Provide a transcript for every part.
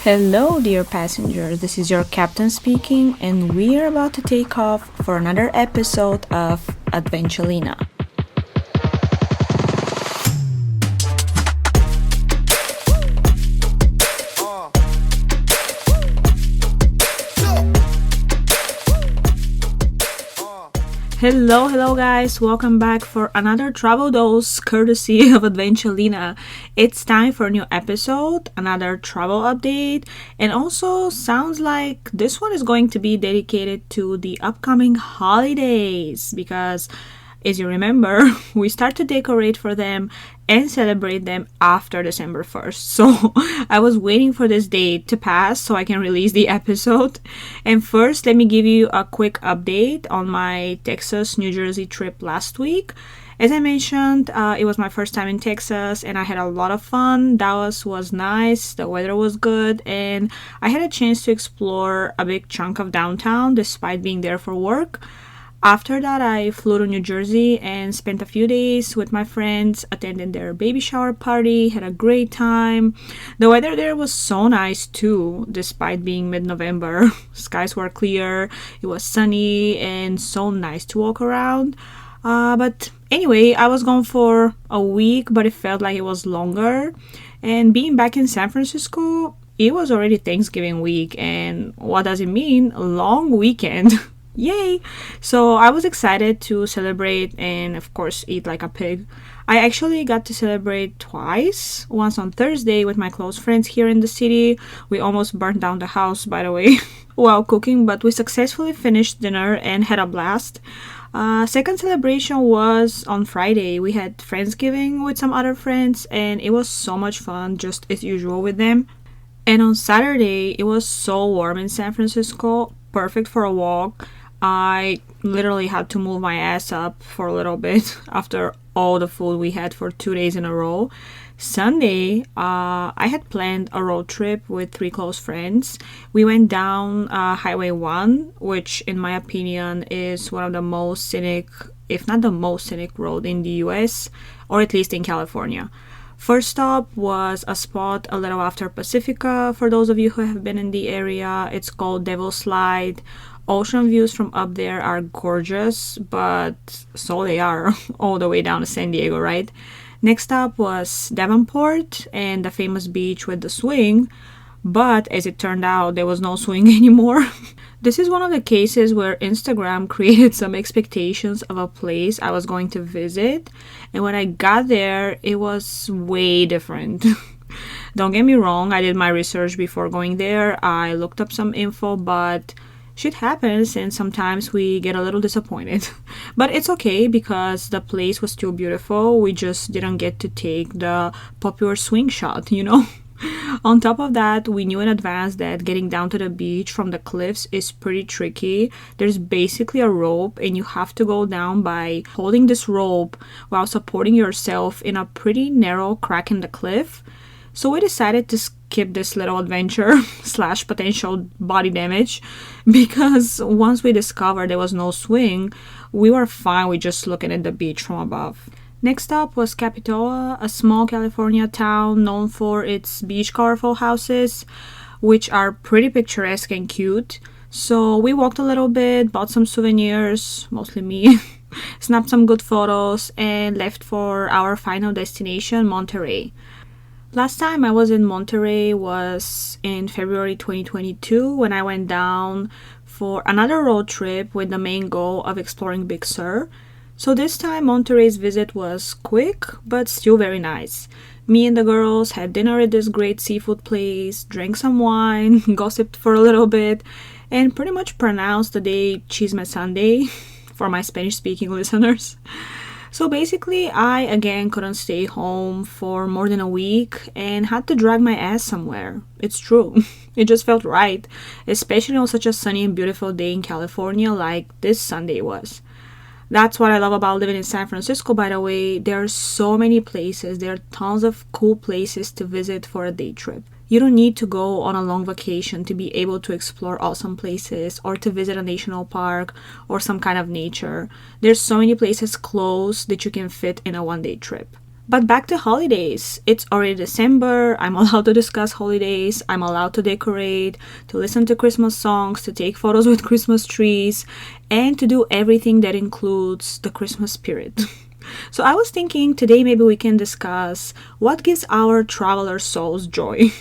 Hello, dear passenger. This is your captain speaking, and we are about to take off for another episode of Adventulina. Hello, guys. Welcome back for another travel dose courtesy of Adventulina. It's time for a new episode, another travel update, and also sounds like this one is going to be dedicated to the upcoming holidays because as you remember, we start to decorate for them and celebrate them after December 1st. So I was waiting for this date to pass so I can release the episode. And first, let me give you a quick update on my Texas, New Jersey trip last week. As I mentioned, it was my first time in Texas and I had a lot of fun. Dallas was nice, the weather was good, and I had a chance to explore a big chunk of downtown despite being there for work. After that, I flew to New Jersey and spent a few days with my friends, attended their baby shower party, had a great time. The weather there was so nice too, despite being mid-November. Skies were clear, it was sunny, and so nice to walk around. But anyway, I was gone for a week, but it felt like it was longer. And being back in San Francisco, it was already Thanksgiving week, and what does it mean? A long weekend. Yay! So I was excited to celebrate and of course eat like a pig. I actually got to celebrate twice. Once on Thursday with my close friends here in the city. We almost burned down the house, by the way, while cooking, but we successfully finished dinner and had a blast. Second celebration was on Friday. We had Friendsgiving with some other friends and it was so much fun, just as usual with them. And on Saturday, it was so warm in San Francisco, perfect for a walk. I literally had to move my ass up for a little bit after all the food we had for 2 days in a row. Sunday, I had planned a road trip with 3 close friends. We went down Highway 1, which in my opinion is one of the most scenic, if not the most scenic road in the US, or at least in California. First stop was a spot a little after Pacifica. For those of you who have been in the area, it's called Devil's Slide. Ocean views from up there are gorgeous, but so they are all the way down to San Diego, right? Next up was Davenport and the famous beach with the swing, but as it turned out, there was no swing anymore. This is one of the cases where Instagram created some expectations of a place I was going to visit, and when I got there, it was way different. Don't get me wrong, I did my research before going there. I looked up some info, but shit happens and sometimes we get a little disappointed. But it's okay because the place was still beautiful. We just didn't get to take the popular swing shot, you know? On top of that, we knew in advance that getting down to the beach from the cliffs is pretty tricky. There's basically a rope and you have to go down by holding this rope while supporting yourself in a pretty narrow crack in the cliff. So we decided to skip this little adventure slash potential body damage because once we discovered there was no swing, we were fine with just looking at the beach from above. Next up was Capitola, a small California town known for its beach colorful houses, which are pretty picturesque and cute. So we walked a little bit, bought some souvenirs, mostly me, snapped some good photos, and left for our final destination, Monterey. Last time I was in Monterey was in February 2022 when I went down for another road trip with the main goal of exploring Big Sur. So this time Monterey's visit was quick but still very nice. Me and the girls had dinner at this great seafood place, drank some wine, gossiped for a little bit, and pretty much pronounced the day Chisme Sunday for my Spanish-speaking listeners. So basically, I again couldn't stay home for more than a week and had to drag my ass somewhere. It's true. It just felt right, especially on such a sunny and beautiful day in California like this Sunday was. That's what I love about living in San Francisco, by the way. There are so many places. There are tons of cool places to visit for a day trip. You don't need to go on a long vacation to be able to explore awesome places or to visit a national park or some kind of nature. There's so many places close that you can fit in a one-day trip. But back to holidays. It's already December. I'm allowed to discuss holidays. I'm allowed to decorate, to listen to Christmas songs, to take photos with Christmas trees, and to do everything that includes the Christmas spirit. So I was thinking today maybe we can discuss what gives our traveler souls joy.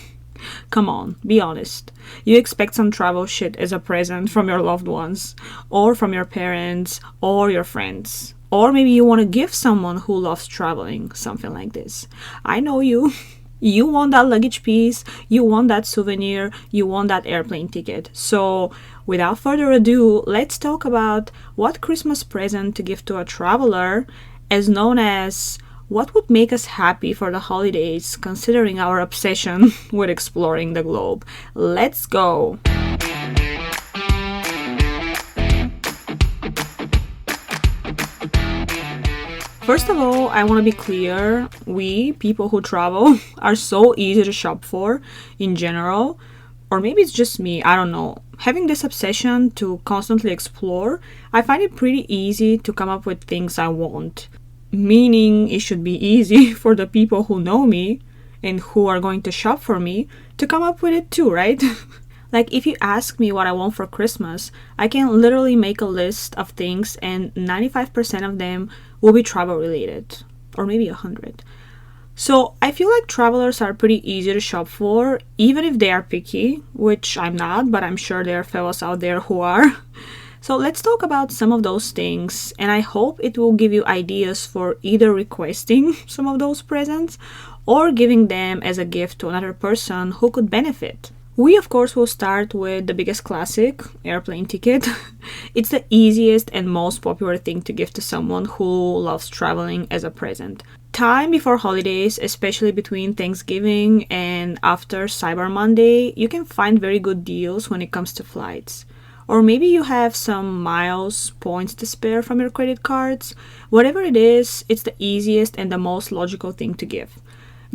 Come on, be honest. You expect some travel shit as a present from your loved ones, or from your parents, or your friends. Or maybe you want to give someone who loves traveling something like this. I know you. You want that luggage piece, you want that souvenir, you want that airplane ticket. So, without further ado, let's talk about what Christmas present to give to a traveler, as known as what would make us happy for the holidays, considering our obsession with exploring the globe. Let's go! First of all, I want to be clear, we, people who travel, are so easy to shop for in general, or maybe it's just me, I don't know. Having this obsession to constantly explore, I find it pretty easy to come up with things I want. Meaning it should be easy for the people who know me and who are going to shop for me to come up with it too, right? Like, if you ask me what I want for Christmas, I can literally make a list of things and 95% of them will be travel related. Or maybe 100. So, I feel like travelers are pretty easy to shop for, even if they are picky, which I'm not, but I'm sure there are fellows out there who are. So, let's talk about some of those things, and I hope it will give you ideas for either requesting some of those presents or giving them as a gift to another person who could benefit. We, of course, will start with the biggest classic, airplane ticket. It's the easiest and most popular thing to give to someone who loves traveling as a present. Time before holidays, especially between Thanksgiving and after Cyber Monday, you can find very good deals when it comes to flights. Or maybe you have some miles, points to spare from your credit cards. Whatever it is, it's the easiest and the most logical thing to give.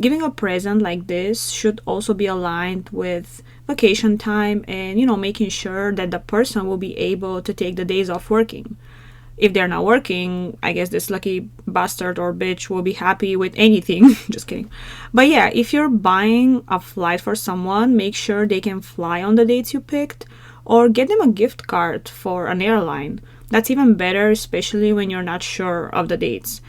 Giving a present like this should also be aligned with vacation time and, making sure that the person will be able to take the days off working. If they're not working, I guess this lucky bastard or bitch will be happy with anything. Just kidding. But yeah, if you're buying a flight for someone, make sure they can fly on the dates you picked or get them a gift card for an airline. That's even better, especially when you're not sure of the dates.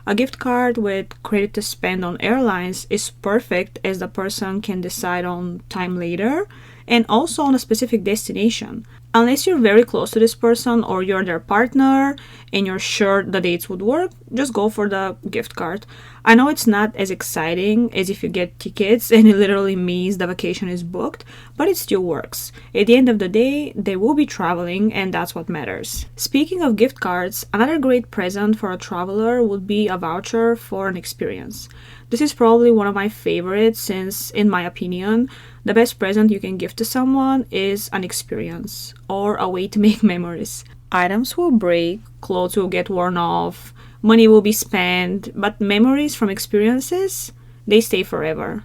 A gift card with credit to spend on airlines is perfect as the person can decide on time later and also on a specific destination. Unless you're very close to this person or you're their partner and you're sure the dates would work, just go for the gift card. I know it's not as exciting as if you get tickets and it literally means the vacation is booked, but it still works. At the end of the day, they will be traveling and that's what matters. Speaking of gift cards, another great present for a traveler would be a voucher for an experience. This is probably one of my favorites since, in my opinion, the best present you can give to someone is an experience or a way to make memories. Items will break, clothes will get worn off, money will be spent, but memories from experiences, they stay forever.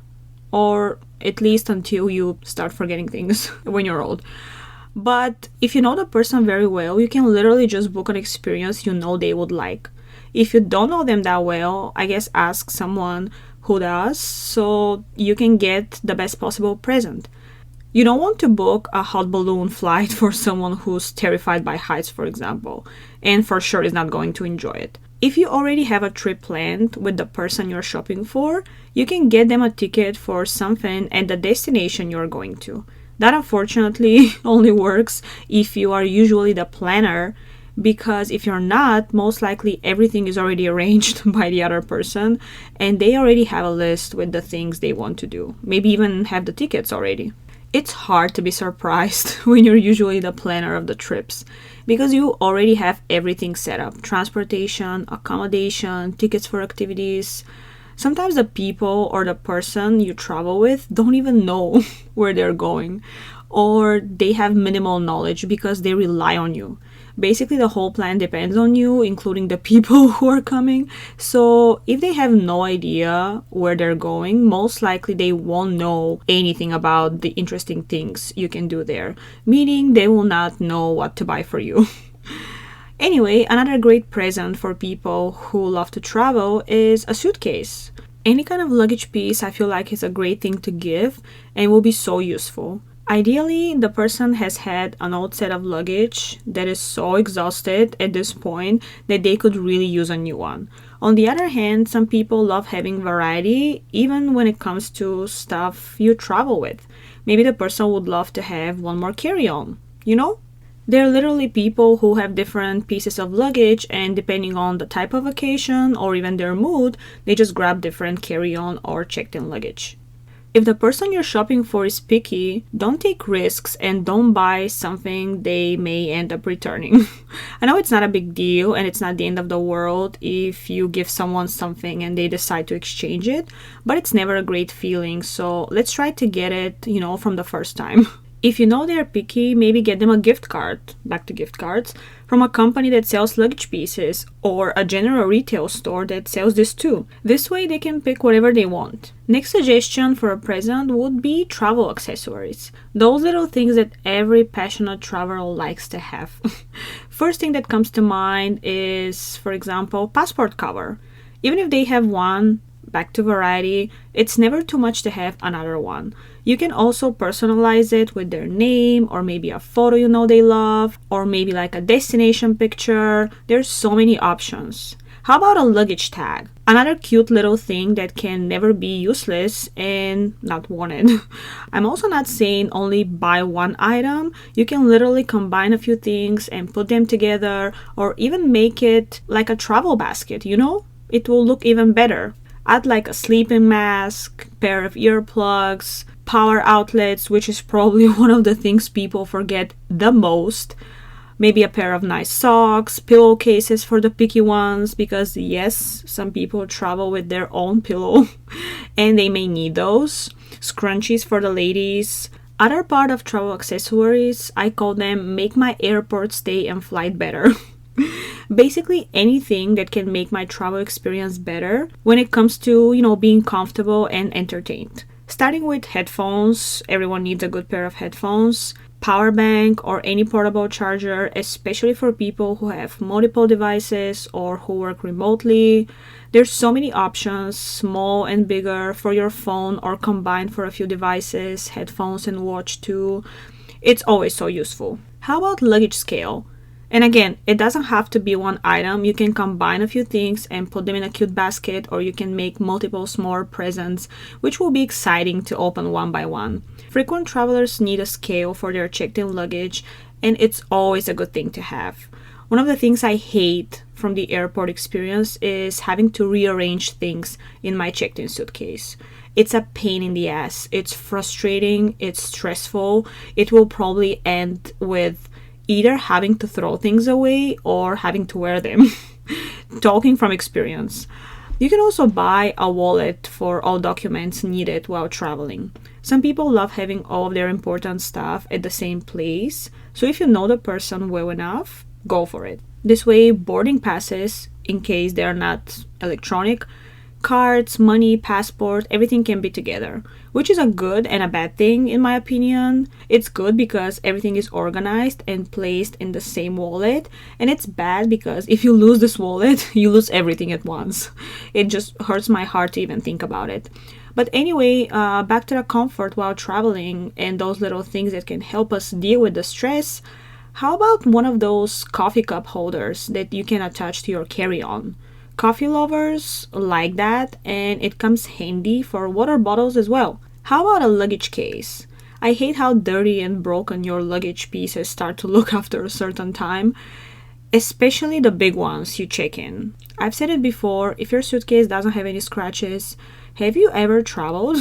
Or at least until you start forgetting things when you're old. But if you know the person very well, you can literally just book an experience you know they would like. If you don't know them that well, I guess ask someone who does so you can get the best possible present. You don't want to book a hot balloon flight for someone who's terrified by heights, for example, and for sure is not going to enjoy it. If you already have a trip planned with the person you're shopping for, you can get them a ticket for something at the destination you're going to. That unfortunately only works if you are usually the planner, because if you're not, most likely everything is already arranged by the other person and they already have a list with the things they want to do. Maybe even have the tickets already. It's hard to be surprised when you're usually the planner of the trips because you already have everything set up. Transportation, accommodation, tickets for activities. Sometimes the people or the person you travel with don't even know where they're going, or they have minimal knowledge because they rely on you. Basically, the whole plan depends on you, including the people who are coming. So if they have no idea where they're going, most likely they won't know anything about the interesting things you can do there, meaning they will not know what to buy for you. Anyway, another great present for people who love to travel is a suitcase. Any kind of luggage piece I feel like is a great thing to give and will be so useful. Ideally, the person has had an old set of luggage that is so exhausted at this point that they could really use a new one. On the other hand, some people love having variety even when it comes to stuff you travel with. Maybe the person would love to have one more carry-on, you know? There are literally people who have different pieces of luggage, and depending on the type of vacation or even their mood, they just grab different carry-on or checked-in luggage. If the person you're shopping for is picky, don't take risks and don't buy something they may end up returning. I know it's not a big deal and it's not the end of the world if you give someone something and they decide to exchange it, but it's never a great feeling, so let's try to get it, from the first time. If you know they're picky, maybe get them a gift card, back to gift cards, from a company that sells luggage pieces or a general retail store that sells this too. This way they can pick whatever they want. Next suggestion for a present would be travel accessories. Those little things that every passionate traveler likes to have. First thing that comes to mind is, for example, passport cover. Even if they have one, back to variety, it's never too much to have another one. You can also personalize it with their name or maybe a photo they love or maybe like a destination picture. There's so many options. How about a luggage tag? Another cute little thing that can never be useless and not wanted. I'm also not saying only buy one item. You can literally combine a few things and put them together or even make it like a travel basket, It will look even better. Add like a sleeping mask, pair of earplugs, power outlets, which is probably one of the things people forget the most. Maybe a pair of nice socks, pillowcases for the picky ones, because yes, some people travel with their own pillow and they may need those. Scrunchies for the ladies. Other part of travel accessories, I call them make my airport stay and flight better. Basically anything that can make my travel experience better when it comes to, being comfortable and entertained. Starting with headphones, everyone needs a good pair of headphones, power bank or any portable charger, especially for people who have multiple devices or who work remotely. There's so many options, small and bigger for your phone or combined for a few devices, headphones and watch too. It's always so useful. How about luggage scale? And again, it doesn't have to be one item. You can combine a few things and put them in a cute basket, or you can make multiple small presents, which will be exciting to open one by one. Frequent travelers need a scale for their checked-in luggage, and it's always a good thing to have. One of the things I hate from the airport experience is having to rearrange things in my checked-in suitcase. It's a pain in the ass. It's frustrating. It's stressful. It will probably end with either having to throw things away or having to wear them. Talking from experience. You can also buy a wallet for all documents needed while traveling. Some people love having all of their important stuff at the same place, so if you know the person well enough, go for it. This way, boarding passes, in case they're not electronic, cards, money, passport, everything can be together, which is a good and a bad thing in my opinion. It's good because everything is organized and placed in the same wallet, and it's bad because if you lose this wallet, you lose everything at once. It just hurts my heart to even think about it. But anyway, back to the comfort while traveling and those little things that can help us deal with the stress. How about one of those coffee cup holders that you can attach to your carry-on? Coffee lovers like that, and it comes handy for water bottles as well. How about a luggage case? I hate how dirty and broken your luggage pieces start to look after a certain time, especially the big ones you check in. I've said it before, if your suitcase doesn't have any scratches, have you ever traveled?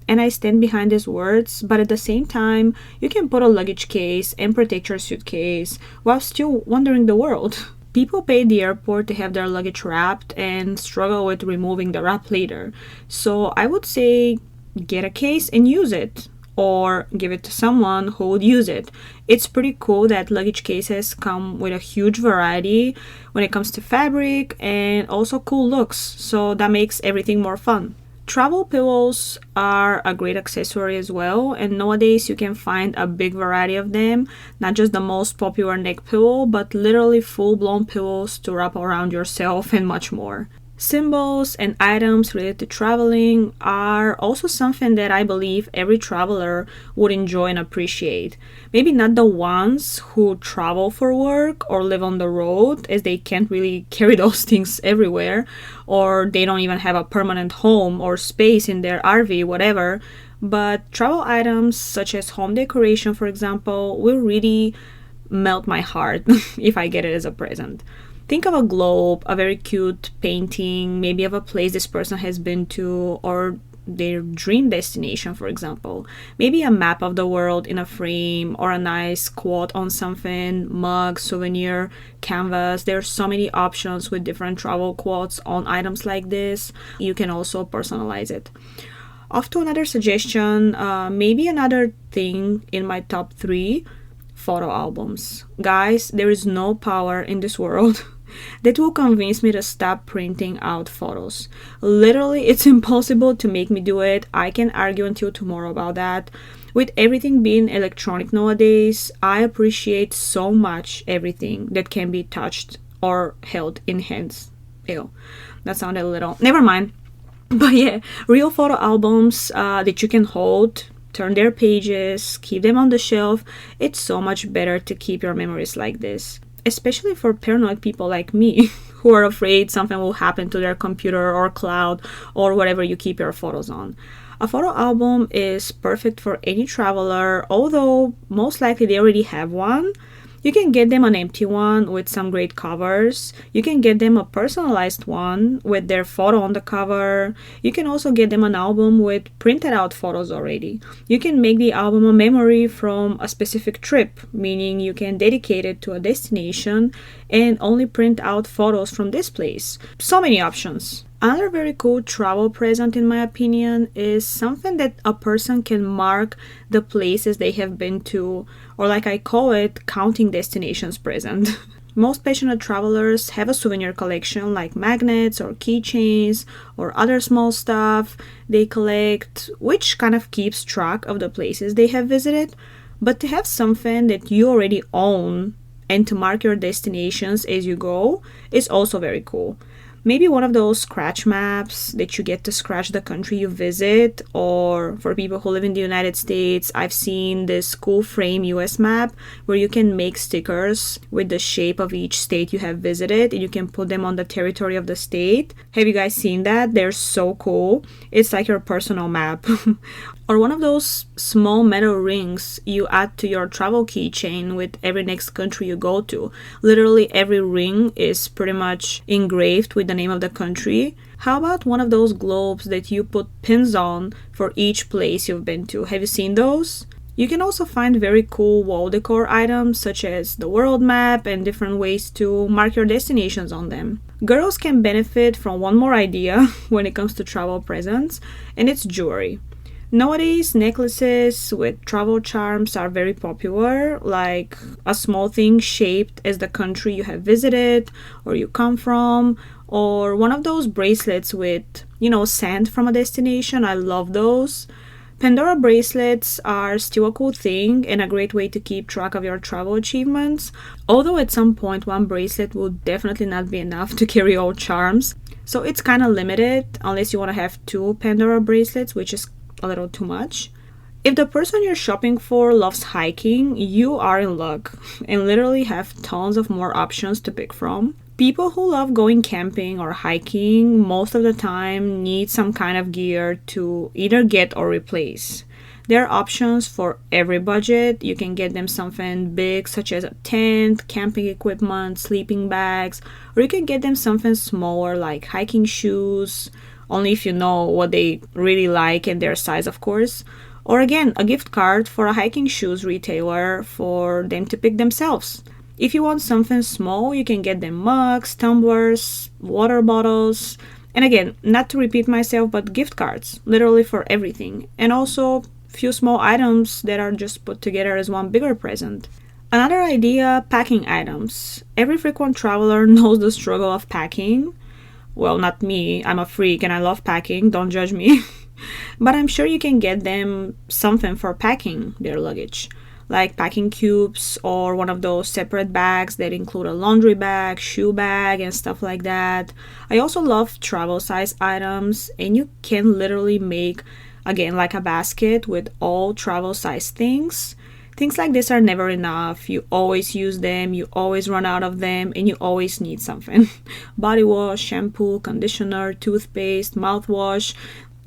And I stand behind these words, but at the same time, you can put a luggage case and protect your suitcase while still wandering the world. People pay the airport to have their luggage wrapped and struggle with removing the wrap later. So I would say get a case and use it, or give it to someone who would use it. It's pretty cool that luggage cases come with a huge variety when it comes to fabric and also cool looks, so that makes everything more fun. Travel pillows are a great accessory as well, and nowadays you can find a big variety of them, not just the most popular neck pillow, but literally full-blown pillows to wrap around yourself and much more. Symbols and items related to traveling are also something that I believe every traveler would enjoy and appreciate. Maybe not the ones who travel for work or live on the road, as they can't really carry those things everywhere, or they don't even have a permanent home or space in their RV, whatever. But travel items such as home decoration, for example, will really melt my heart if I get it as a present. Think of a globe, a very cute painting, maybe of a place this person has been to, or their dream destination, for example. Maybe a map of the world in a frame, or a nice quote on something, mug, souvenir, canvas. There are so many options with different travel quotes on items like this. You can also personalize it. Off to another suggestion, maybe another thing in my top 3, photo albums. Guys, there is no power in this world that will convince me to stop printing out photos. Literally, it's impossible to make me do it. I can argue until tomorrow about that. With everything being electronic nowadays, I appreciate so much everything that can be touched or held in hands. Ew, that sounded a little... Never mind. But yeah, real photo albums that you can hold, turn their pages, keep them on the shelf. It's so much better to keep your memories like this. Especially for paranoid people like me who are afraid something will happen to their computer or cloud or whatever you keep your photos on. A photo album is perfect for any traveler, although most likely they already have one. You can get them an empty one with some great covers. You can get them a personalized one with their photo on the cover. You can also get them an album with printed out photos already. You can make the album a memory from a specific trip, meaning you can dedicate it to a destination and only print out photos from this place. So many options. Another very cool travel present, in my opinion, is something that a person can mark the places they have been to, or like I call it, counting destinations present. Most passionate travelers have a souvenir collection like magnets or keychains or other small stuff they collect, which kind of keeps track of the places they have visited. But to have something that you already own and to mark your destinations as you go is also very cool. Maybe one of those scratch maps that you get to scratch the country you visit, or for people who live in the United States, I've seen this cool frame US map where you can make stickers with the shape of each state you have visited and you can put them on the territory of the state. Have you guys seen that? They're so cool. It's like your personal map. Or one of those small metal rings you add to your travel keychain with every next country you go to. Literally every ring is pretty much engraved with the name of the country. How about one of those globes that you put pins on for each place you've been to? Have you seen those? You can also find very cool wall decor items such as the world map and different ways to mark your destinations on them. Girls can benefit from one more idea when it comes to travel presents, and it's jewelry. Nowadays, necklaces with travel charms are very popular, like a small thing shaped as the country you have visited or you come from, or one of those bracelets with, sand from a destination. I love those. Pandora bracelets are still a cool thing and a great way to keep track of your travel achievements, although at some point one bracelet will definitely not be enough to carry all charms. So it's kind of limited unless you want to have 2 Pandora bracelets, which is a little too much. If the person you're shopping for loves hiking, you are in luck and literally have tons of more options to pick from. People who love going camping or hiking most of the time need some kind of gear to either get or replace. There are options for every budget. You can get them something big such as a tent, camping equipment, sleeping bags, or you can get them something smaller like hiking shoes, only if you know what they really like and their size, of course. Or again, a gift card for a hiking shoes retailer for them to pick themselves. If you want something small, you can get them mugs, tumblers, water bottles, and again, not to repeat myself, but gift cards, literally for everything. And also few small items that are just put together as one bigger present. Another idea, packing items. Every frequent traveler knows the struggle of packing. Well, not me. I'm a freak and I love packing. Don't judge me. But I'm sure you can get them something for packing their luggage, like packing cubes or one of those separate bags that include a laundry bag, shoe bag, and stuff like that. I also love travel size items, and you can literally make, again, like a basket with all travel size things. Things like this are never enough. You always use them, you always run out of them, and you always need something. Body wash, shampoo, conditioner, toothpaste, mouthwash.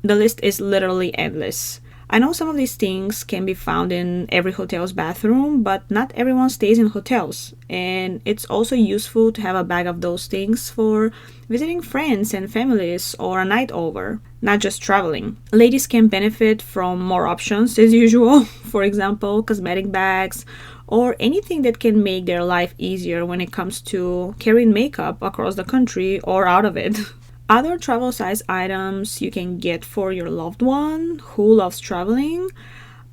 The list is literally endless. I know some of these things can be found in every hotel's bathroom, but not everyone stays in hotels. And it's also useful to have a bag of those things for visiting friends and families or a night over, not just traveling. Ladies can benefit from more options as usual. For example, cosmetic bags or anything that can make their life easier when it comes to carrying makeup across the country or out of it. Other travel size items you can get for your loved one who loves traveling.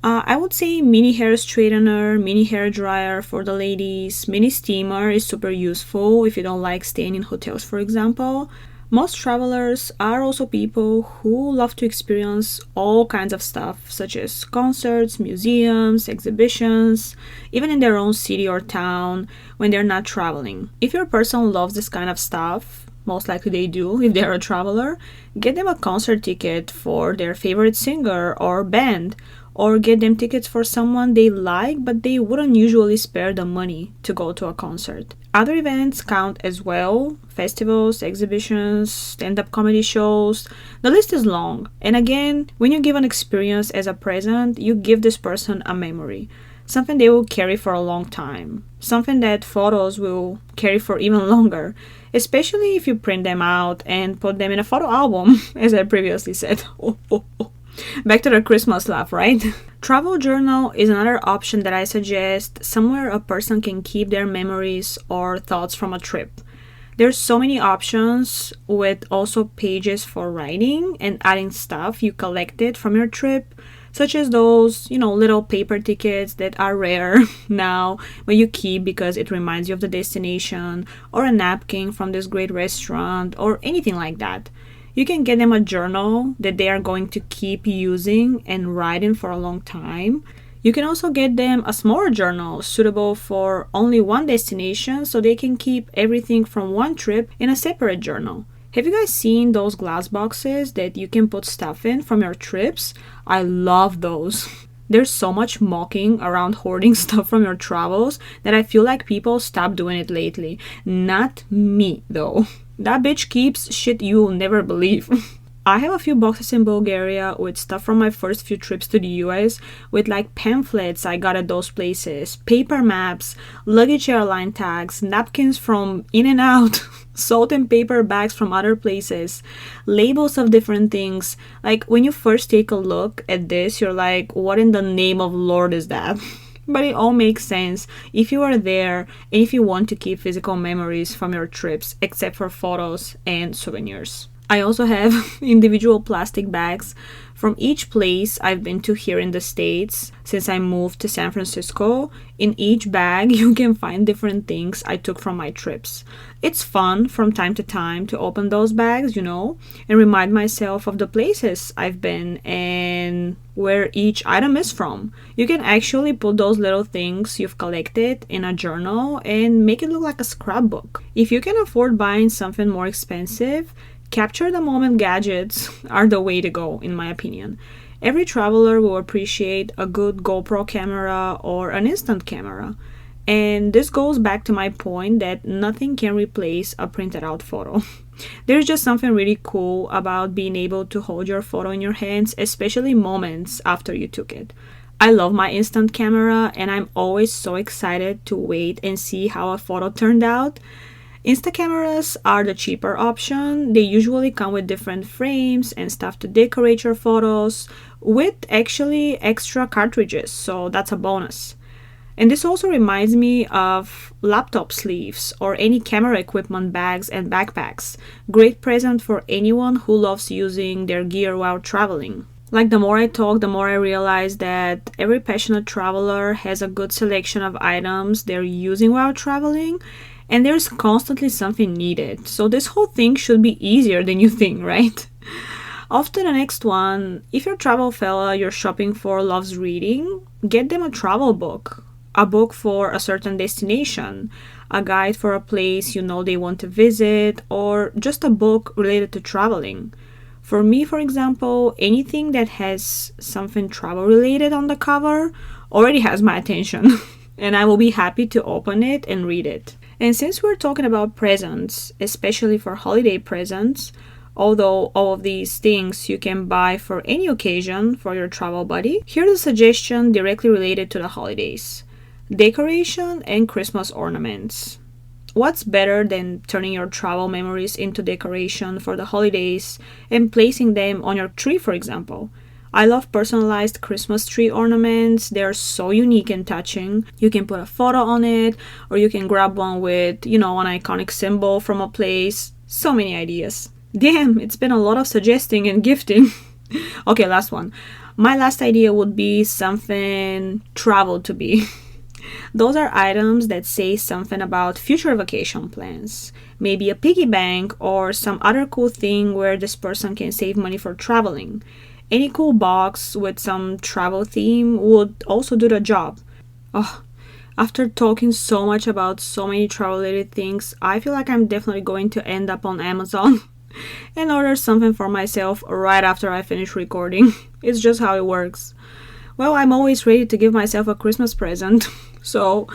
I would say mini hair straightener, mini hair dryer for the ladies, mini steamer is super useful if you don't like staying in hotels, for example. Most travelers are also people who love to experience all kinds of stuff, such as concerts, museums, exhibitions, even in their own city or town when they're not traveling. If your person loves this kind of stuff, most likely they do if they're a traveler, get them a concert ticket for their favorite singer or band, or get them tickets for someone they like but they wouldn't usually spare the money to go to a concert. Other events count as well: festivals, exhibitions, stand-up comedy shows. The list is long. And again, when you give an experience as a present, you give this person a memory, something they will carry for a long time, something that photos will carry for even longer, especially if you print them out and put them in a photo album, as I previously said. Back to the Christmas laugh, right? Travel journal is another option that I suggest, somewhere a person can keep their memories or thoughts from a trip. There's so many options with also pages for writing and adding stuff you collected from your trip, such as those, little paper tickets that are rare now, but you keep because it reminds you of the destination, or a napkin from this great restaurant, or anything like that. You can get them a journal that they are going to keep using and writing for a long time. You can also get them a smaller journal suitable for only one destination, so they can keep everything from one trip in a separate journal. Have you guys seen those glass boxes that you can put stuff in from your trips? I love those. There's so much mocking around hoarding stuff from your travels that I feel like people stopped doing it lately. Not me, though. That bitch keeps shit you'll never believe. I have a few boxes in Bulgaria with stuff from my first few trips to the US, with like pamphlets I got at those places, paper maps, luggage airline tags, napkins from In-N-Out, salt and paper bags from other places, labels of different things. Like, when you first take a look at this, you're like, what in the name of Lord is that? But it all makes sense if you are there and if you want to keep physical memories from your trips, except for photos and souvenirs. I also have individual plastic bags from each place I've been to here in the States since I moved to San Francisco. In each bag, you can find different things I took from my trips. It's fun from time to time to open those bags, and remind myself of the places I've been and where each item is from. You can actually put those little things you've collected in a journal and make it look like a scrapbook. If you can afford buying something more expensive, capture the moment gadgets are the way to go, in my opinion. Every traveler will appreciate a good GoPro camera or an instant camera. And this goes back to my point that nothing can replace a printed out photo. There's just something really cool about being able to hold your photo in your hands, especially moments after you took it. I love my instant camera, and I'm always so excited to wait and see how a photo turned out. Insta cameras are the cheaper option. They usually come with different frames and stuff to decorate your photos, with actually extra cartridges, so that's a bonus. And this also reminds me of laptop sleeves or any camera equipment bags and backpacks. Great present for anyone who loves using their gear while traveling. Like, the more I talk, the more I realize that every passionate traveler has a good selection of items they're using while traveling. and there's constantly something needed. So this whole thing should be easier than you think, right? Off to the next one. If your travel fella you're shopping for loves reading, get them a travel book. A book for a certain destination, a guide for a place you know they want to visit, or just a book related to traveling. For me, for example, anything that has something travel related on the cover already has my attention, and I will be happy to open it and read it. And since we're talking about presents, especially for holiday presents, although all of these things you can buy for any occasion for your travel buddy, here's a suggestion directly related to the holidays: decoration and Christmas ornaments. What's better than turning your travel memories into decoration for the holidays and placing them on your tree, for example? I love personalized Christmas tree ornaments. They're so unique and touching. You can put a photo on it, or you can grab one with, an iconic symbol from a place. So many ideas. Damn, it's been a lot of suggesting and gifting. Okay, last one. My last idea would be something travel to be. Those are items that say something about future vacation plans. Maybe a piggy bank or some other cool thing where this person can save money for traveling. Any cool box with some travel theme would also do the job. Oh, after talking so much about so many travel related things, I feel like I'm definitely going to end up on Amazon and order something for myself right after I finish recording. It's just how it works. Well, I'm always ready to give myself a Christmas present, so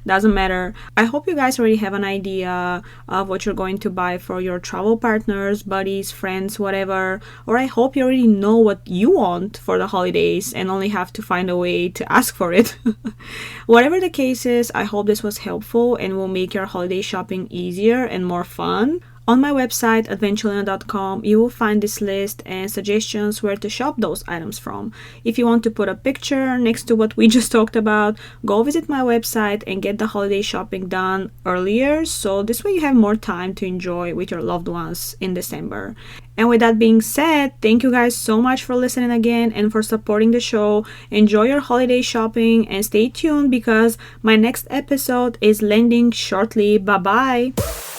doesn't matter. I hope you guys already have an idea of what you're going to buy for your travel partners, buddies, friends, whatever. Or I hope you already know what you want for the holidays and only have to find a way to ask for it. Whatever the case is, I hope this was helpful and will make your holiday shopping easier and more fun. On my website, adventulina.com, you will find this list and suggestions where to shop those items from. If you want to put a picture next to what we just talked about, go visit my website and get the holiday shopping done earlier, so this way you have more time to enjoy with your loved ones in December. And with that being said, thank you guys so much for listening again and for supporting the show. Enjoy your holiday shopping and stay tuned because my next episode is landing shortly. Bye bye!